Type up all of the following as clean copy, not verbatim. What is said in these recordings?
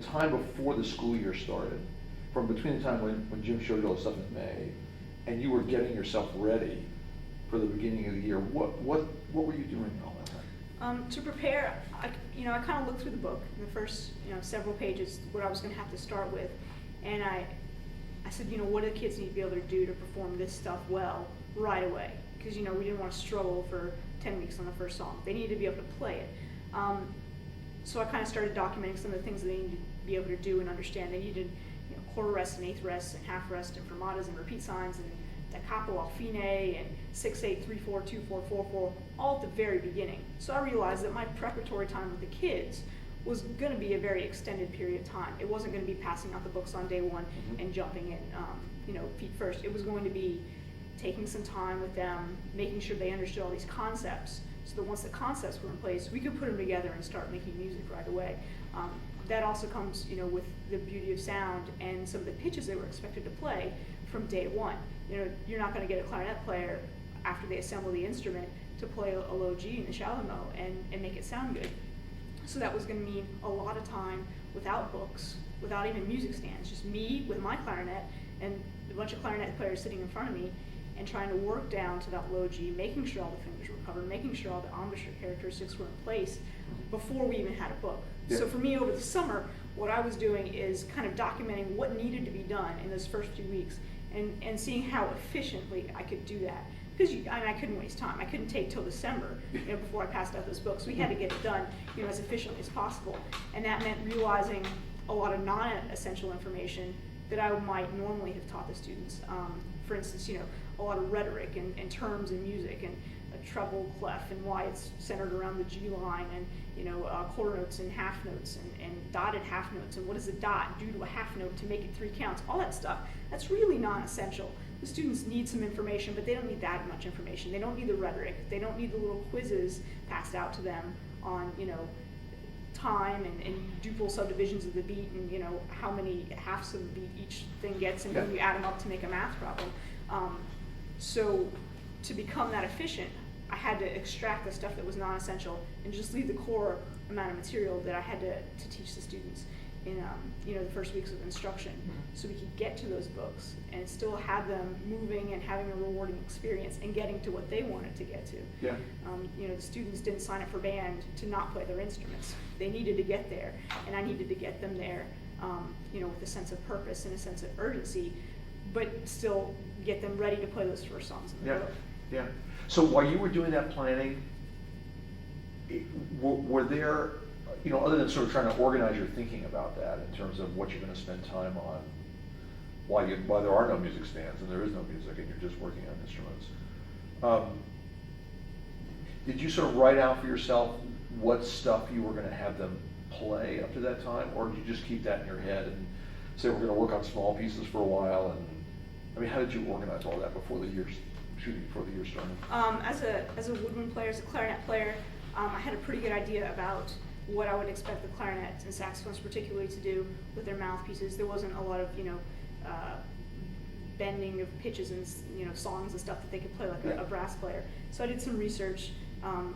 time before the school year started, from between the time when Jim showed you all the stuff in May, and you were getting yourself ready for the beginning of the year, what were you doing all that time? To prepare, I kind of looked through the book in the first, several pages, what I was going to have to start with, and I said, what do the kids need to be able to do to perform this stuff well right away? Because, we didn't want to struggle for 10 weeks on the first song. They needed to be able to play it. So I kind of started documenting some of the things that they needed to be able to do and understand. They needed, quarter rest and eighth rest and half rest and fermatas and repeat signs and da capo al fine and 6/8, 3/4, 2/4, 4/4, all at the very beginning. So I realized that my preparatory time with the kids was going to be a very extended period of time. It wasn't going to be passing out the books on day one and jumping in, feet first. It was going to be taking some time with them, making sure they understood all these concepts, so that once the concepts were in place, we could put them together and start making music right away. That also comes, with the beauty of sound and some of the pitches they were expected to play from day one. You're not going to get a clarinet player after they assemble the instrument to play a low G in the shallow mo and make it sound good. So that was going to mean a lot of time without books, without even music stands, just me with my clarinet and a bunch of clarinet players sitting in front of me and trying to work down to that low G, making sure all the fingers were covered, making sure all the embouchure characteristics were in place before we even had a book. Yeah. So for me over the summer, what I was doing is kind of documenting what needed to be done in those first few weeks and seeing how efficiently I could do that. Because I couldn't waste time. I couldn't take till December, before I passed out those books. We had to get it done, as efficiently as possible. And that meant realizing a lot of non-essential information that I might normally have taught the students. For instance, a lot of rhetoric and terms in music and a treble clef and why it's centered around the G line and quarter notes and half notes and dotted half notes and what does a dot do to a half note to make it 3 counts, all that stuff. That's really non-essential. The students need some information, but they don't need that much information. They don't need the rhetoric. They don't need the little quizzes passed out to them on, time and duple subdivisions of the beat and, how many halves of the beat each thing gets and then you add them up to make a math problem. So to become that efficient, I had to extract the stuff that was non-essential and just leave the core amount of material that I had to teach the students in the first weeks of instruction, so we could get to those books and still have them moving and having a rewarding experience and getting to what they wanted to get to. Yeah. The students didn't sign up for band to not play their instruments. They needed to get there, and I needed to get them there, with a sense of purpose and a sense of urgency, but still get them ready to play those first songs in the book. Yeah. So while you were doing that planning, were there, other than sort of trying to organize your thinking about that in terms of what you're going to spend time on, while there are no music stands and there is no music and you're just working on instruments, did you sort of write out for yourself what stuff you were going to have them play up to that time, or did you just keep that in your head and say we're going to work on small pieces for a while? And how did you organize all that before the year started? As a woodwind player, as a clarinet player, I had a pretty good idea about what I would expect the clarinets and saxophones particularly to do with their mouthpieces. There wasn't a lot of bending of pitches and songs and stuff that they could play like a brass player. So I did some research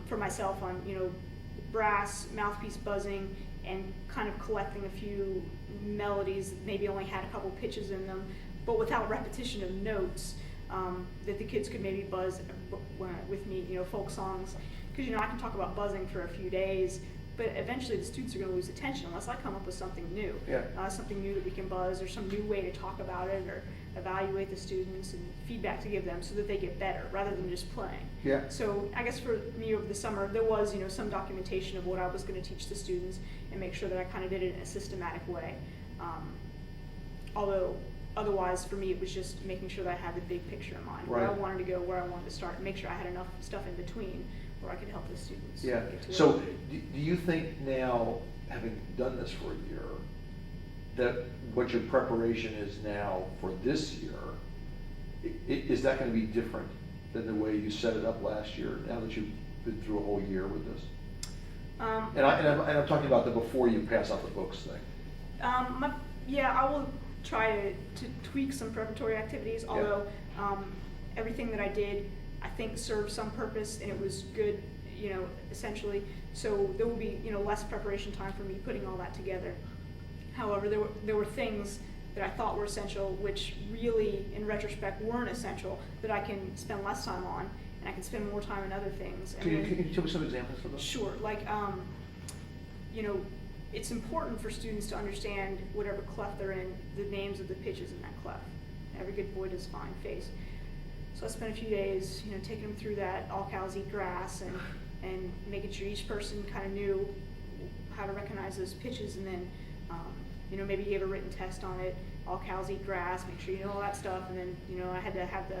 for myself on brass mouthpiece buzzing and kind of collecting a few melodies that maybe only had a couple pitches in them, but without repetition of notes, that the kids could maybe buzz with me, folk songs. Because I can talk about buzzing for a few days, but eventually the students are going to lose attention unless I come up with something new. Yeah. Something new that we can buzz, or some new way to talk about it, or evaluate the students and feedback to give them so that they get better rather than just playing. Yeah. So I guess for me over the summer, there was some documentation of what I was going to teach the students and make sure that I kind of did it in a systematic way. Although otherwise for me it was just making sure that I had the big picture in mind, where I wanted to go, where I wanted to start, and make sure I had enough stuff in between where I could help the students. Yeah. So do you think now, having done this for a year, that what your preparation is now for this year, is that going to be different than the way you set it up last year, now that you've been through a whole year with this? And I'm talking about the before you pass out the books thing. I will try to tweak some preparatory activities, although everything that I did I think served some purpose and it was good, essentially. So there will be, less preparation time for me putting all that together. However, there were things that I thought were essential, which really, in retrospect, weren't essential, that I can spend less time on, and I can spend more time on other things. And Can you then- tell me some examples of those? Sure, like, you know, it's important for students to understand whatever clef they're in, the names of the pitches in that clef. Every good boy does fine face. So I spent a few days, you know, taking them through that, all cows eat grass, and making sure each person kind of knew how to recognize those pitches, and then, you know, maybe you gave a written test on it, all cows eat grass, make sure you know all that stuff, and then, you know, I had to have the,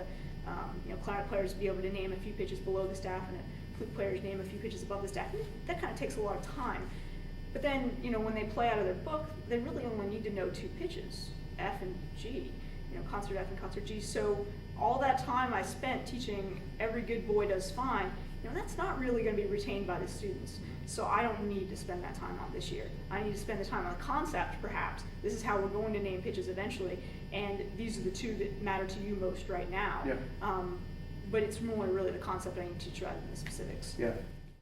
you know, clarinet players be able to name a few pitches below the staff, and flute players name a few pitches above the staff. And that kind of takes a lot of time. But then, you know, when they play out of their book, they really only need to know 2 pitches, F and G, you know, concert F and concert G. So all that time I spent teaching every good boy does fine, you know, that's not really going to be retained by the students. So I don't need to spend that time on this year. I need to spend the time on the concept, perhaps. This is how we're going to name pitches eventually, and these are the 2 that matter to you most right now. Yeah. But it's more really the concept I need to teach rather than the specifics. Yeah,